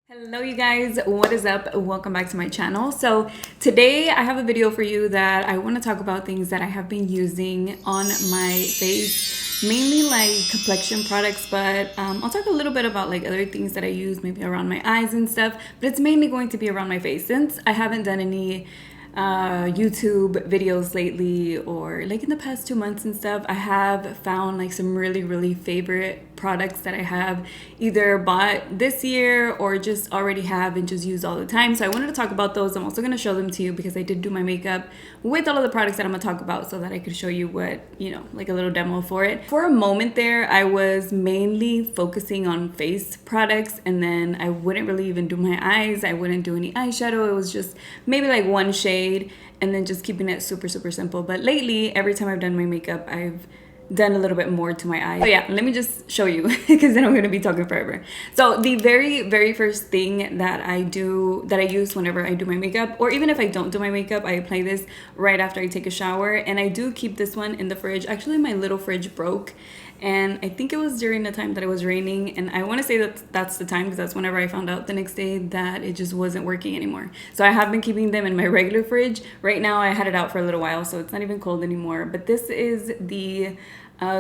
Hello you guys, what is up? Welcome back to my channel. So today I have a video for you that I want to talk about things that I have been using on my face, mainly like complexion products, but I'll talk a little bit about like other things that I use maybe around my eyes and stuff, but it's mainly going to be around my face since I haven't done any YouTube videos lately, or like in the past 2 months and stuff. I have found like some really favorite products that I have either bought this year or just already have and just use all the time. So I wanted to talk about those. I'm also going to show them to you because I did do my makeup with all of the products that I'm going to talk about so that I could show you what, you know, like a little demo for it. For a moment there, I was mainly focusing on face products, and then I wouldn't really even do my eyes. I wouldn't do any eyeshadow. It was just maybe like one shade and then just keeping it super simple. But lately, every time I've done my makeup, I've done a little bit more to my eyes. So yeah, let me just show you because then I'm going to be talking forever. So the very first thing that I use whenever I do my makeup, or even if I don't do my makeup, I apply this right after I take a shower. And I do keep this one in the fridge. Actually, my little fridge broke, and I think it was during the time that it was raining, and I want to say that that's the time because that's whenever I found out the next day that it just wasn't working anymore. So I have been keeping them in my regular fridge. Right now I had it out for a little while, so it's not even cold anymore. But this is the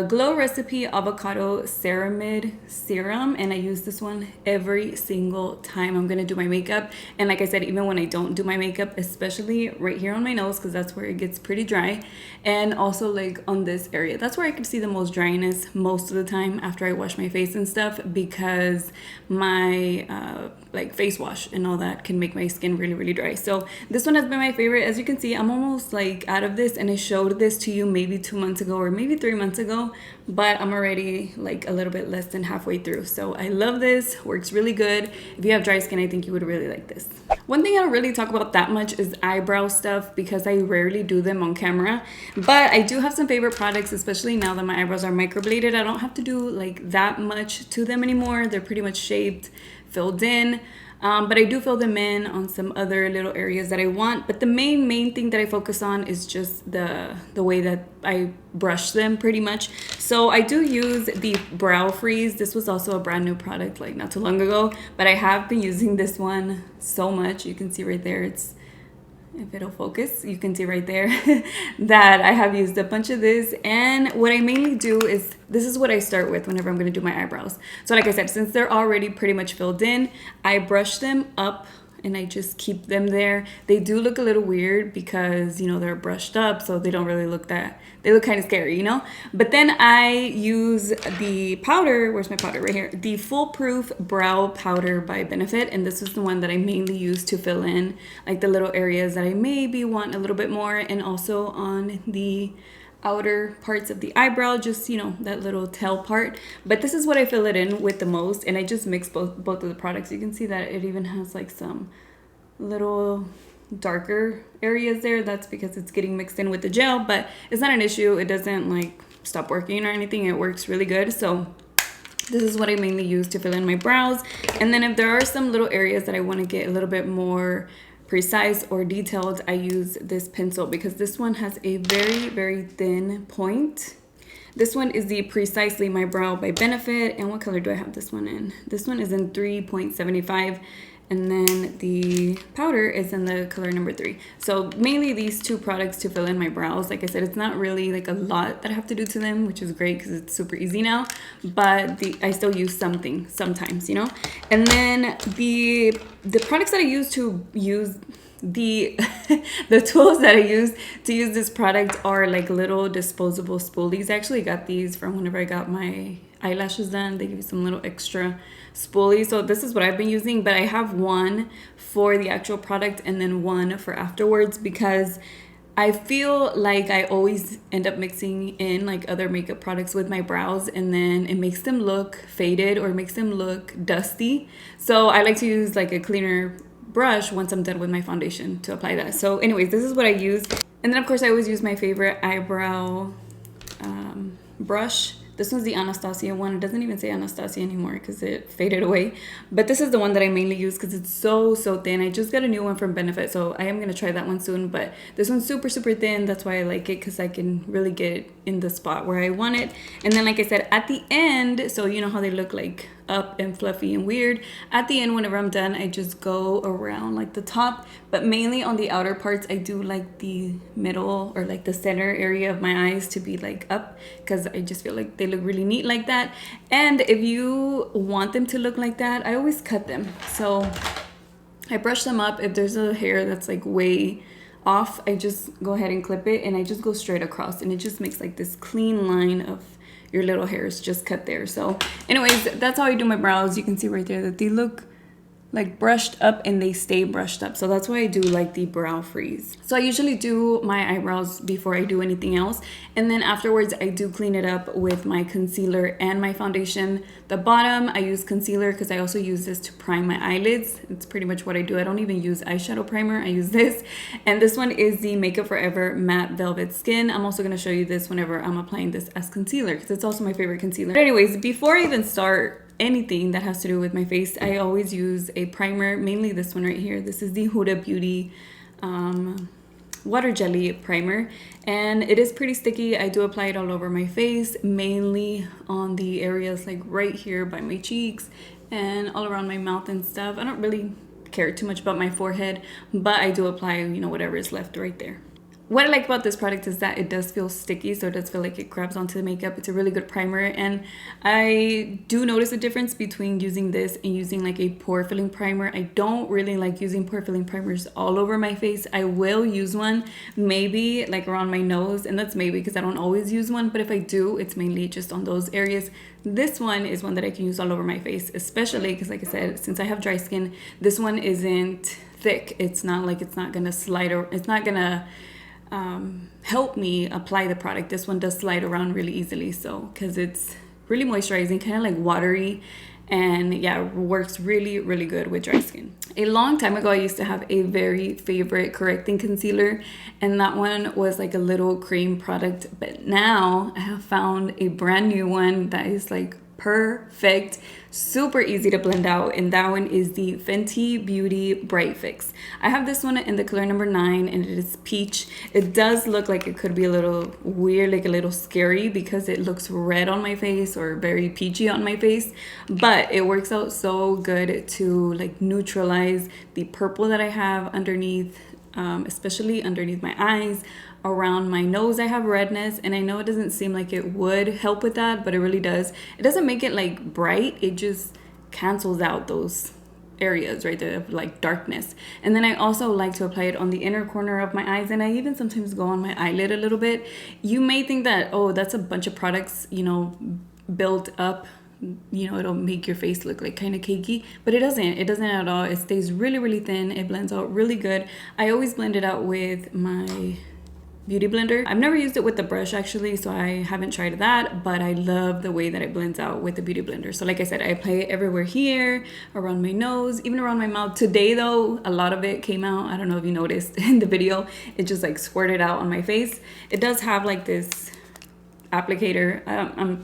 Glow Recipe Avocado Ceramide Serum, and I use this one every single time I'm gonna do my makeup. And like I said, even when I don't do my makeup, especially right here on my nose, because that's where it gets pretty dry, and also like on this area, that's where I can see the most dryness most of the time after I wash my face and stuff, because my like face wash and all that can make my skin really dry. So this one has been my favorite. As you can see, I'm almost like out of this, and I showed this to you maybe 2 months ago or maybe 3 months ago, but I'm already like a little bit less than halfway through. So I love this, works really good. If you have dry skin, I think you would really like this. One thing I don't really talk about that much is eyebrow stuff because I rarely do them on camera, but I do have some favorite products, especially now that my eyebrows are microbladed. I don't have to do like that much to them anymore. They're pretty much shaped, filled in. But I do fill them in on some other little areas that I want. But the main thing that I focus on is just the way that I brush them pretty much. So I do use the Brow Freeze. This was also a brand new product like not too long ago, but I have been using this one so much. You can see right there, if it'll focus, you can see right there that I have used a bunch of this. And what I mainly do is, this is what I start with whenever I'm going to do my eyebrows. So like I said, since they're already pretty much filled in, I brush them up and I just keep them there. They do look a little weird because, you know, they're brushed up, so they don't really look that, they look kind of scary, you know? But then I use the powder, where's my powder? Right here. The Foolproof Brow Powder by Benefit, and this is the one that I mainly use to fill in like the little areas that I maybe want a little bit more, and also on the outer parts of the eyebrow, just, you know, that little tail part. But this is what I fill it in with the most, and I just mix both of the products. You can see that it even has like some little darker areas there. That's because it's getting mixed in with the gel, but it's not an issue. It doesn't like stop working or anything. It works really good. So this is what I mainly use to fill in my brows. And then if there are some little areas that I want to get a little bit more precise or detailed, I use this pencil because this one has a very thin point. This one is the Precisely My Brow by Benefit. And what color do I have this one in? This one is in 3.75, and then the powder is in the color number 3. So mainly these two products to fill in my brows. Like I said, it's not really like a lot that I have to do to them, which is great because it's super easy now, but I still use something sometimes, you know. And then the products that I use to use the tools that I use to use this product are like little disposable spoolies. I actually got these from whenever I got my eyelashes done. They give you some little extra spoolies. So this is what I've been using, but I have one for the actual product and then one for afterwards, because I feel like I always end up mixing in like other makeup products with my brows, and then it makes them look faded or makes them look dusty. So I like to use like a cleaner brush once I'm done with my foundation to apply that. So anyways, this is what I use. And then of course I always use my favorite eyebrow brush. This one's the Anastasia one. It doesn't even say Anastasia anymore because it faded away. But this is the one that I mainly use because it's so thin. I just got a new one from Benefit, so I am going to try that one soon. But this one's super thin. That's why I like it, because I can really get it in the spot where I want it. And then like I said, at the end, so you know how they look like up and fluffy and weird. At the end, whenever I'm done, I just go around like the top, but mainly on the outer parts. I do like the middle or like the center area of my eyes to be like up, because I just feel like they look really neat like that. And if you want them to look like that, I always cut them. So I brush them up. If there's a hair that's like way off, I just go ahead and clip it, and I just go straight across, and it just makes like this clean line of your little hairs just cut there. So anyways, that's how I do my brows. You can see right there that they look like brushed up and they stay brushed up. So that's why I do like the brow freeze. So I usually do my eyebrows before I do anything else, and then afterwards I do clean it up with my concealer and my foundation. The bottom I use concealer because I also use this to prime my eyelids. It's pretty much what I do. I don't even use eyeshadow primer, I use this. And this one is the Makeup Forever Matte Velvet Skin. I'm also going to show you this whenever I'm applying this as concealer because it's also my favorite concealer. But anyways, before I even start anything that has to do with my face, I always use a primer, mainly this one right here. This is the Huda Beauty water jelly primer, and it is pretty sticky. I do apply it all over my face, mainly on the areas like right here by my cheeks and all around my mouth and stuff. I don't really care too much about my forehead, but I do apply, you know, whatever is left right there. What I like about this product is that it does feel sticky, so it does feel like it grabs onto the makeup. It's a really good primer, and I do notice a difference between using this and using like a pore filling primer. I don't really like using pore filling primers all over my face. I will use one maybe like around my nose, and that's maybe because I don't always use one, but if I do, it's mainly just on those areas. This one is one that I can use all over my face, especially because, like I said, since I have dry skin, this one isn't thick. It's not like it's not gonna slide, or it's not gonna help me apply the product. This one does slide around really easily, so because it's really moisturizing, kind of like watery, and yeah, works really good with dry skin. A long time ago I used to have a very favorite correcting concealer, and that one was like a little cream product, but now I have found a brand new one that is like perfect, super easy to blend out, and that one is the Fenty Beauty Bright Fix. I have this one in the color number 9, and it is peach. It does look like it could be a little weird, like a little scary, because it looks red on my face or very peachy on my face, but it works out so good to like neutralize the purple that I have underneath, especially underneath my eyes. Around my nose I have redness, and I know it doesn't seem like it would help with that, but it really does. It doesn't make it like bright, it just cancels out those areas right there of like darkness. And then I also like to apply it on the inner corner of my eyes, and I even sometimes go on my eyelid a little bit. You may think that, oh, that's a bunch of products, you know, built up, you know, it'll make your face look like kind of cakey, but it doesn't at all. It stays really thin. It blends out really good. I always blend it out with my beauty blender. I've never used it with the brush actually, so I haven't tried that, but I love the way that it blends out with the beauty blender. So like I said, I apply it everywhere here, around my nose, even around my mouth. Today though, a lot of it came out. I don't know if you noticed in the video, it just like squirted out on my face. It does have like this applicator.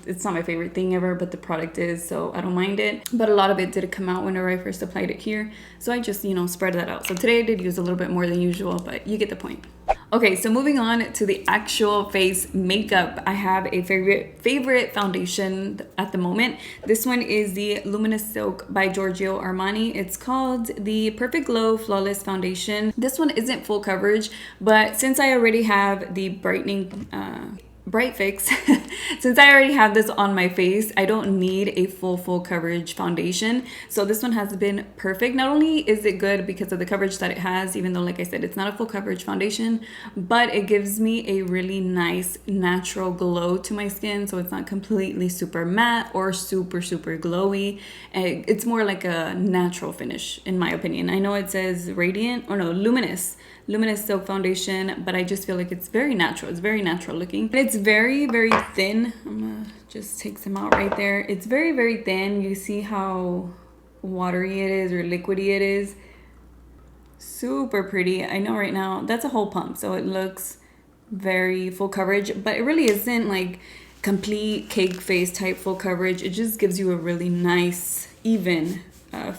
It's not my favorite thing ever, but the product is, so I don't mind it. But a lot of it did come out whenever I first applied it here, so I just, you know, spread that out. So today I did use a little bit more than usual, but you get the point. Okay, so moving on to the actual face makeup, I have a favorite foundation at the moment. This one is the Luminous Silk by Giorgio Armani. It's called the Perfect Glow Flawless Foundation. This one isn't full coverage, but since I already have the brightening Bright Fix, since I already have this on my face, I don't need a full coverage foundation. So this one has been perfect. Not only is it good because of the coverage that it has, even though like I said, it's not a full coverage foundation, but it gives me a really nice natural glow to my skin. So it's not completely super matte or super glowy. It's more like a natural finish in my opinion. I know it says radiant, or no, luminous Silk Foundation, but I just feel like it's very natural. It's very natural looking. It's very thin. I'm gonna just take some out right there. It's very thin. You see how watery it is or liquidy it is. Super pretty. I know right now that's a whole pump, so it looks very full coverage, but it really isn't like complete cake face type full coverage. It just gives you a really nice even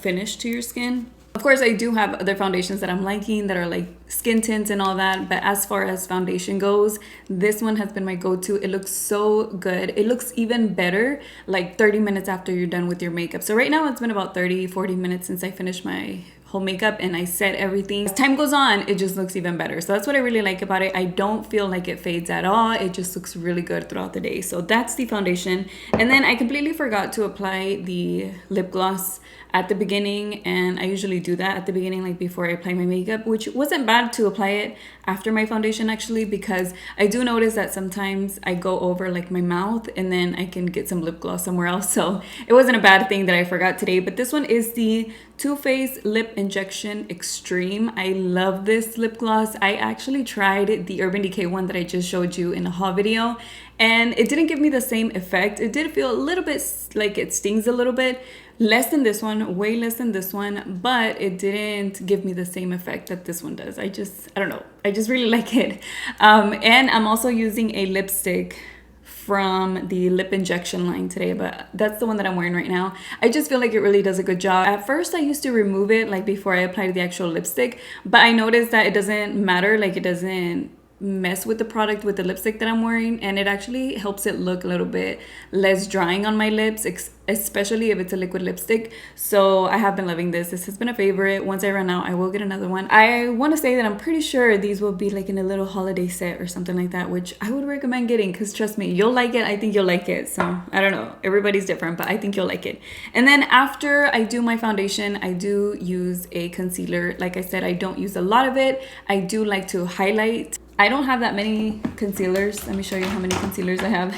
finish to your skin. Of course, I do have other foundations that I'm liking that are like skin tints and all that. But as far as foundation goes, this one has been my go-to. It looks so good. It looks even better like 30 minutes after you're done with your makeup. So right now it's been about 30-40 minutes since I finished my whole makeup and I set everything. As time goes on, it just looks even better. So that's what I really like about it. I don't feel like it fades at all. It just looks really good throughout the day. So that's the foundation. And then I completely forgot to apply the lip gloss at the beginning, and I usually do that at the beginning, like before I apply my makeup, which wasn't bad to apply it after my foundation actually, because I do notice that sometimes I go over like my mouth and then I can get some lip gloss somewhere else. So it wasn't a bad thing that I forgot today. But this one is the Too Faced Lip Injection Extreme. I love this lip gloss. I actually tried the Urban Decay one that I just showed you in a haul video, and it didn't give me the same effect. It did feel a little bit like it stings a little bit. Less than this one, way less than this one, but it didn't give me the same effect that this one does. I don't know. I just really like it. And I'm also using a lipstick from the lip injection line today, but that's the one that I'm wearing right now. I just feel like it really does a good job. At first I used to remove it like before I applied the actual lipstick, but I noticed that it doesn't matter, like it doesn't mess with the product with the lipstick that I'm wearing, and it actually helps it look a little bit less drying on my lips, especially if it's a liquid lipstick. So I have been loving this. This has been a favorite. Once I run out, I will get another one. I want to say that I'm pretty sure these will be like in a little holiday set or something like that, which I would recommend getting, because trust me, you'll like it. I think you'll like it. So I don't know, everybody's different, but I think you'll like it. And then after I do my foundation, I do use a concealer. Like I said, I don't use a lot of it. I do like to highlight. I don't have that many concealers. Let me show you how many concealers I have.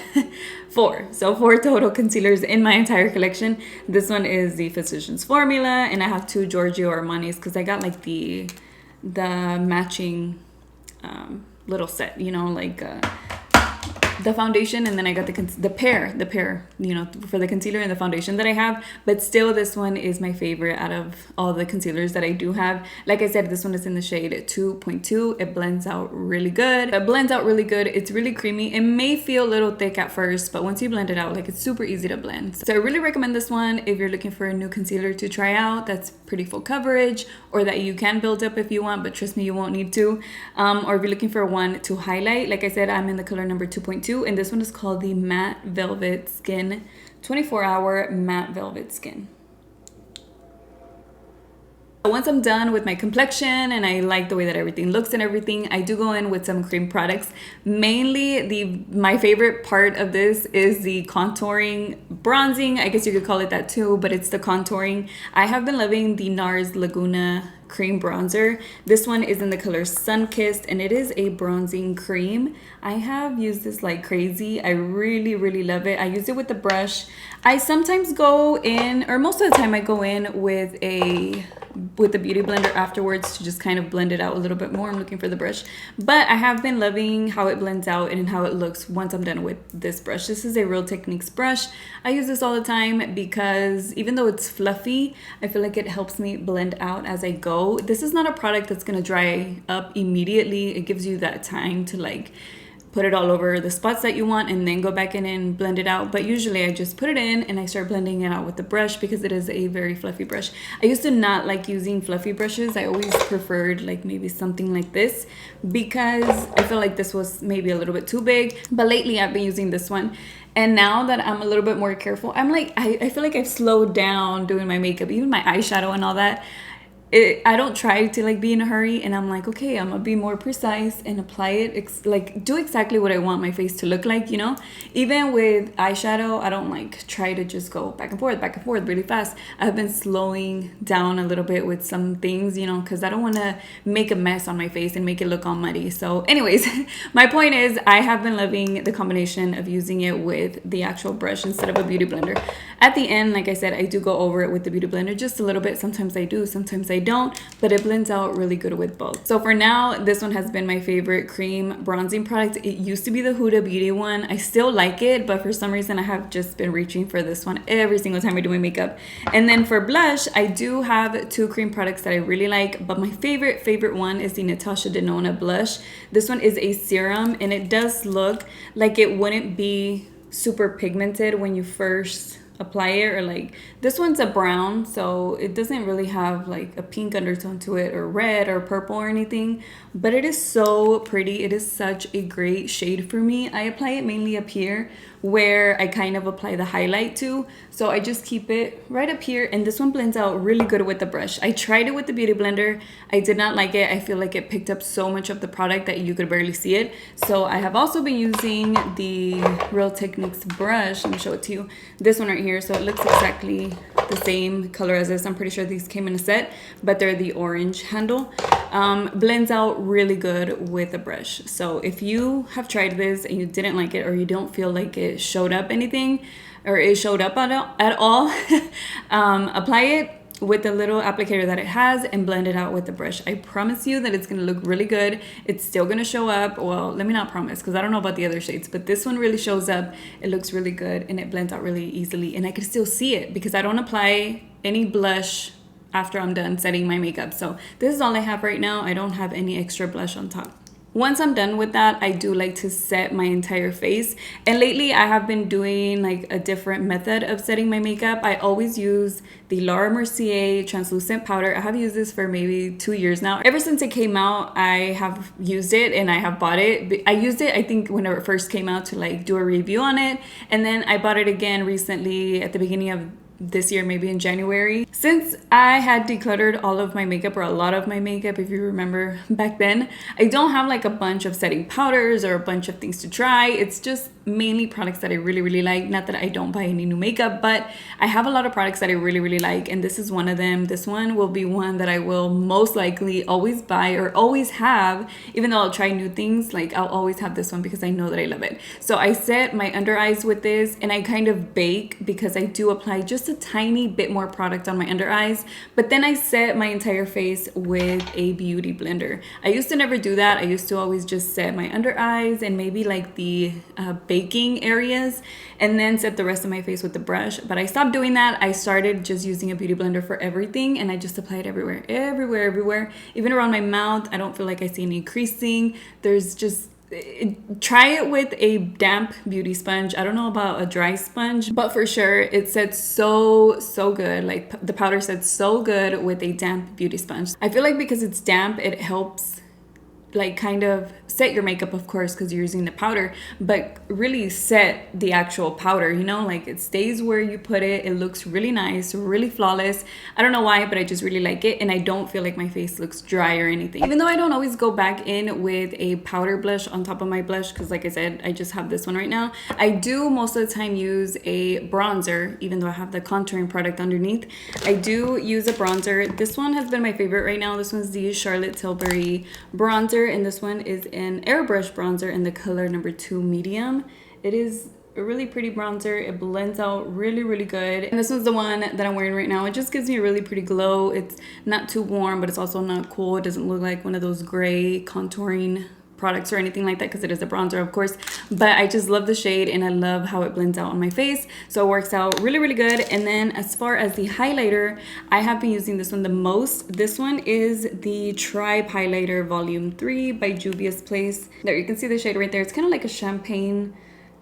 4. So 4 total concealers in my entire collection. This one is the Physicians Formula, and I have 2 Giorgio Armanis because I got like the matching little set, you know, like the foundation, and then I got the pair, you know, for the concealer and the foundation that I have. But still, this one is my favorite out of all the concealers that I do have. Like I said, this one is in the shade 2.2. It blends out really good. It's really creamy. It may feel a little thick at first, but once you blend it out, like, it's super easy to blend. So I really recommend this one if you're looking for a new concealer to try out that's pretty full coverage, or that you can build up if you want, but trust me, you won't need to. Or if you're looking for one to highlight, like I said, I'm in the color number 2.2, and this one is called the Matte Velvet Skin 24-Hour Matte Velvet Skin. Once I'm done with my complexion and I like the way that everything looks and everything, I do go in with some cream products. Mainly my favorite part of this is the contouring bronzing. I guess you could call it that too, but it's the contouring. I have been loving the Nars Laguna cream bronzer. This one is in the color Sunkissed, and it is a bronzing cream. I have used this like crazy. I really love it. I use it with the brush. I sometimes go in, or most of the time I go in with the beauty blender afterwards to just kind of blend it out a little bit more. I'm looking for the brush, but I have been loving how it blends out and how it looks once I'm done with this brush. This is a Real Techniques brush. I use this all the time because even though it's fluffy, I feel like it helps me blend out as I go. This is not a product that's gonna dry up immediately. It gives you that time to like put it all over the spots that you want and then go back in and blend it out. But usually I just put it in and I start blending it out with the brush because it is a very fluffy brush. I used to not like using fluffy brushes. I always preferred like maybe something like this because I feel like this was maybe a little bit too big. But lately I've been using this one. And now that I'm a little bit more careful, I'm like, I feel like I've slowed down doing my makeup, even my eyeshadow and all that. I don't try to like be in a hurry, and I'm like, okay, I'm gonna be more precise and apply it, like do exactly what I want my face to look like, you know? Even with eyeshadow, I don't like try to just go back and forth really fast. I've been slowing down a little bit with some things, you know, because I don't want to make a mess on my face and make it look all muddy. So anyways, my point is I have been loving the combination of using it with the actual brush instead of a beauty blender. At the end, like I said, I do go over it with the beauty blender just a little bit. Sometimes I do, sometimes I don't, but it blends out really good with both. So for now, this one has been my favorite cream bronzing product. It used to be the Huda Beauty one. I still like it, but for some reason I have just been reaching for this one every single time I do my makeup. And then for blush, I do have 2 cream products that I really like, but my favorite one is the Natasha Denona blush. This one is a serum, and it does look like it wouldn't be super pigmented when you first apply it, or like this one's a brown, so it doesn't really have like a pink undertone to it or red or purple or anything, but it is so pretty. It is such a great shade for me. I apply it mainly up here where I kind of apply the highlight to, so I just keep it right up here, and this one blends out really good with the brush. I tried it with the beauty blender. I did not like it. I feel like it picked up so much of the product that you could barely see it. So I have also been using the Real Techniques brush. Let me show it to you. This one right here. So it looks exactly the same color as this. I'm pretty sure these came in a set, but they're the orange handle. Blends out really good with the brush. So if you have tried this and you didn't like it, or you don't feel like it showed up anything, or it showed up at all, apply it with the little applicator that it has and blend it out with the brush. I promise you that it's gonna look really good. It's still gonna show up. Well, let me not promise, because I don't know about the other shades, but this one really shows up. It looks really good and it blends out really easily, and I can still see it because I don't apply any blush after I'm done setting my makeup. So this is all I have right now. I don't have any extra blush on top. Once I'm done with that, I do like to set my entire face. And lately I have been doing like a different method of setting my makeup. I always use the Laura Mercier translucent powder. I have used this for maybe 2 years now. Ever since it came out, I have used it and I have bought it. I used it, I think, when it first came out to like do a review on it. And then I bought it again recently at the beginning of this year, maybe in January. Since I had decluttered all of my makeup, or a lot of my makeup, if you remember back then, I don't have like a bunch of setting powders or a bunch of things to try. It's just mainly products that I really like. Not that I don't buy any new makeup, but I have a lot of products that I really like, and this is one of them. This one will be one that I will most likely always buy or always have. Even though I'll try new things, like I'll always have this one because I know that I love it. So I set my under eyes with this, and I kind of bake because I do apply just a tiny bit more product on my under eyes, but then I set my entire face with a beauty blender. I used to never do that. I used to always just set my under eyes and maybe like the baking areas, and then set the rest of my face with the brush. But I stopped doing that. I started just using a beauty blender for everything, and I just apply it everywhere, even around my mouth. I don't feel like I see any creasing. There's just try it with a damp beauty sponge. I don't know about a dry sponge, but for sure it sets so good. Like the powder sets so good with a damp beauty sponge. I feel like because it's damp, it helps like kind of set your makeup, of course, because you're using the powder, but really set the actual powder, you know, like it stays where you put it. It looks really nice, really flawless. I don't know why, but I just really like it, and I don't feel like my face looks dry or anything. Even though I don't always go back in with a powder blush on top of my blush, because like I said, I just have this one right now. I do most of the time use a bronzer, even though I have the contouring product underneath. I do use a bronzer. This one has been my favorite right now. This one's the Charlotte Tilbury bronzer, and this one is an Airbrush Bronzer in the color number 2 medium. It is a really pretty bronzer. It blends out really good, and this one's the one that I'm wearing right now. It just gives me a really pretty glow. It's not too warm, but it's also not cool. It doesn't look like one of those gray contouring products or anything like that, because it is a bronzer, of course, but I just love the shade and I love how it blends out on my face. So it works out really good. And then as far as the highlighter, I have been using this one the most. This one is the Tribe Highlighter Volume 3 by Juvia's Place. There, you can see the shade right there. It's kind of like a champagne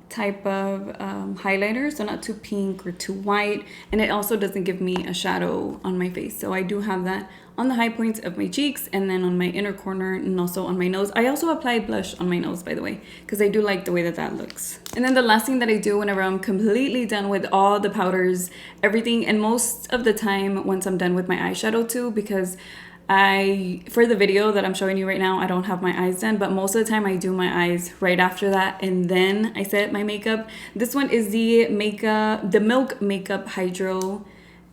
type of highlighter, so not too pink or too white, and it also doesn't give me a shadow on my face. So I do have that on the high points of my cheeks, and then on my inner corner, and also on my nose. I also apply blush on my nose, by the way, because I do like the way that that looks. And then the last thing that I do whenever I'm completely done with all the powders, everything, and most of the time once I'm done with my eyeshadow too, because for the video that I'm showing you right now, I don't have my eyes done, but most of the time I do my eyes right after that, and then I set my makeup. This one is the Milk Makeup Hydro,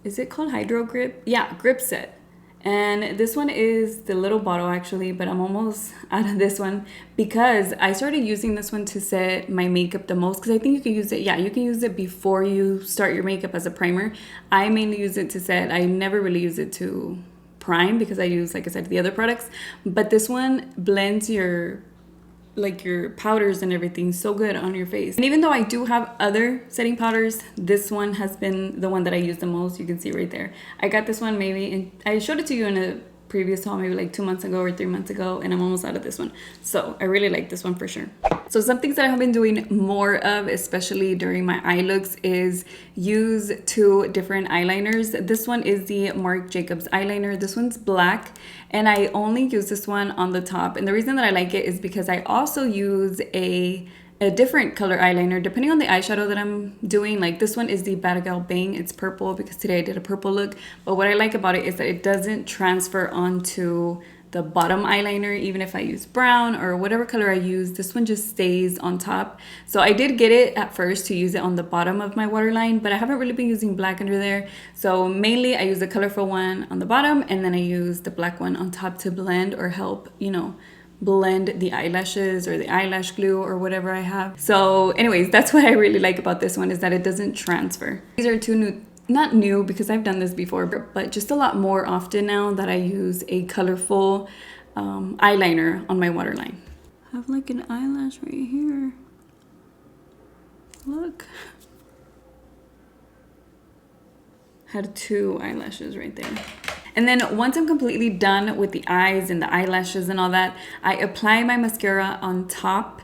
is it called Hydro Grip? Yeah, Grip Set. And this one is the little bottle actually, but I'm almost out of this one because I started using this one to set my makeup the most, because I think you can use it, yeah, you can use it before you start your makeup as a primer. I mainly use it to set. I never really use it to prime because I use, like I said, the other products, but this one blends your powders and everything so good on your face. And even though I do have other setting powders, this one has been the one that I use the most. You can see right there. I got this one maybe, and I showed it to you in a previous haul maybe like 2 months ago or 3 months ago, and I'm almost out of this one. So I really like this one for sure. So some things that I have been doing more of, especially during my eye looks, is use 2 different eyeliners. This one is the Marc Jacobs eyeliner. This one's black, and I only use this one on the top. And the reason that I like it is because I also use a different color eyeliner depending on the eyeshadow that I'm doing. Like this one is the Avocado Bang. It's purple because today I did a purple look. But what I like about it is that it doesn't transfer onto the bottom eyeliner. Even if I use brown or whatever color I use, this one just stays on top. So I did get it at first to use it on the bottom of my waterline, but I haven't really been using black under there. So mainly I use the colorful one on the bottom, and then I use the black one on top to blend or help, you know, blend the eyelashes or the eyelash glue or whatever I have. So anyways, that's what I really like about this one, is that it doesn't transfer. These are 2 new, not new because I've done this before, but just a lot more often now that I use a colorful eyeliner on my waterline. I have like an eyelash right here. Look. Had 2 eyelashes right there. And then once I'm completely done with the eyes and the eyelashes and all that, I apply my mascara on top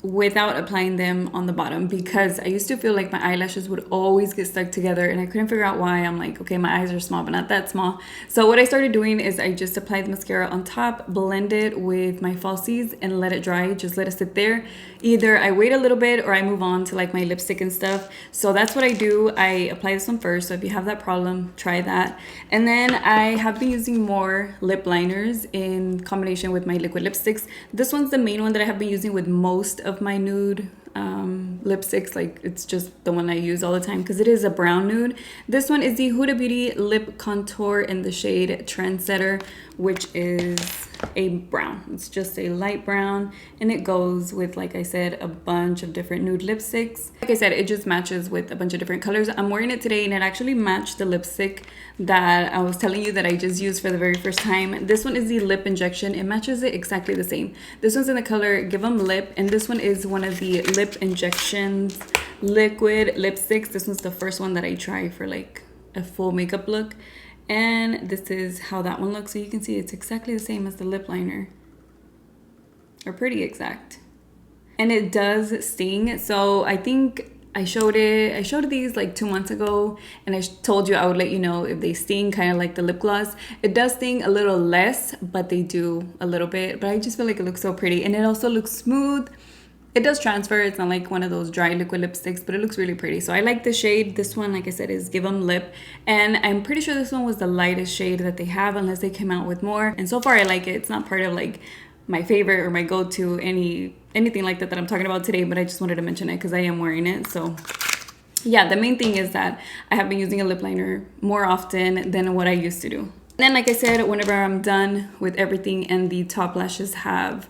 without applying them on the bottom, because I used to feel like my eyelashes would always get stuck together and I couldn't figure out why. I'm like, okay, my eyes are small but not that small. So what I started doing is I just apply the mascara on top, blend it with my falsies, and let it dry. Just let it sit there. Either I wait a little bit or I move on to like my lipstick and stuff. So that's what I do. I apply this one first. So if you have that problem, try that. And then I have been using more lip liners in combination with my liquid lipsticks. This one's the main one that I have been using with most of my nude lipsticks. Like it's just the one I use all the time because it is a brown nude. This one is the Huda Beauty Lip Contour in the shade Trendsetter, which is a brown. It's just a light brown, and it goes with, like I said, a bunch of different nude lipsticks. Like I said, it just matches with a bunch of different colors. I'm wearing it today and it actually matched the lipstick that I was telling you that I just used for the very first time. This one is the Lip Injection. It matches it exactly the same. This one's in the color Give 'em Lip, and this one is one of the Lip Injections liquid lipsticks. This one's the first one that I try for like a full makeup look. And this is how that one looks. So you can see it's exactly the same as the lip liner, or pretty exact. And it does sting. So I think I showed these like 2 months ago, and I told you I would let you know if they sting, kind of like the lip gloss. It does sting a little less, but they do a little bit. But I just feel like it looks so pretty, and it also looks smooth. It does transfer. It's not like one of those dry liquid lipsticks, but it looks really pretty. So I like the shade. This one, like I said, is Give 'em Lip. And I'm pretty sure this one was the lightest shade that they have, unless they came out with more. And so far I like it. It's not part of like my favorite or my go-to, anything like that I'm talking about today, but I just wanted to mention it because I am wearing it. So yeah, the main thing is that I have been using a lip liner more often than what I used to do. And then, like I said, whenever I'm done with everything and the top lashes have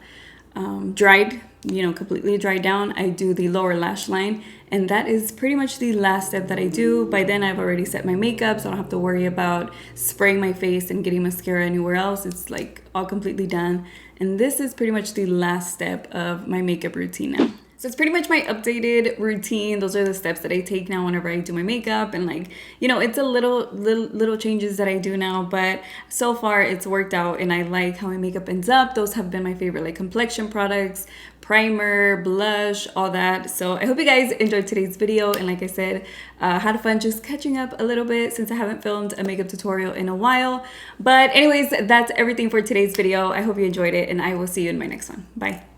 dried, you know, completely dried down, I do the lower lash line, and that is pretty much the last step that I do. By then I've already set my makeup, so I don't have to worry about spraying my face and getting mascara anywhere else. It's like all completely done, and this is pretty much the last step of my makeup routine now. So it's pretty much my updated routine. Those are the steps that I take now whenever I do my makeup, and like, you know, it's a little changes that I do now, but so far it's worked out and I like how my makeup ends up. Those have been my favorite, like complexion products, primer, blush, all that. So I hope you guys enjoyed today's video, and like I said, had fun just catching up a little bit since I haven't filmed a makeup tutorial in a while. But anyways, that's everything for today's video. I hope you enjoyed it, and I will see you in my next one. Bye.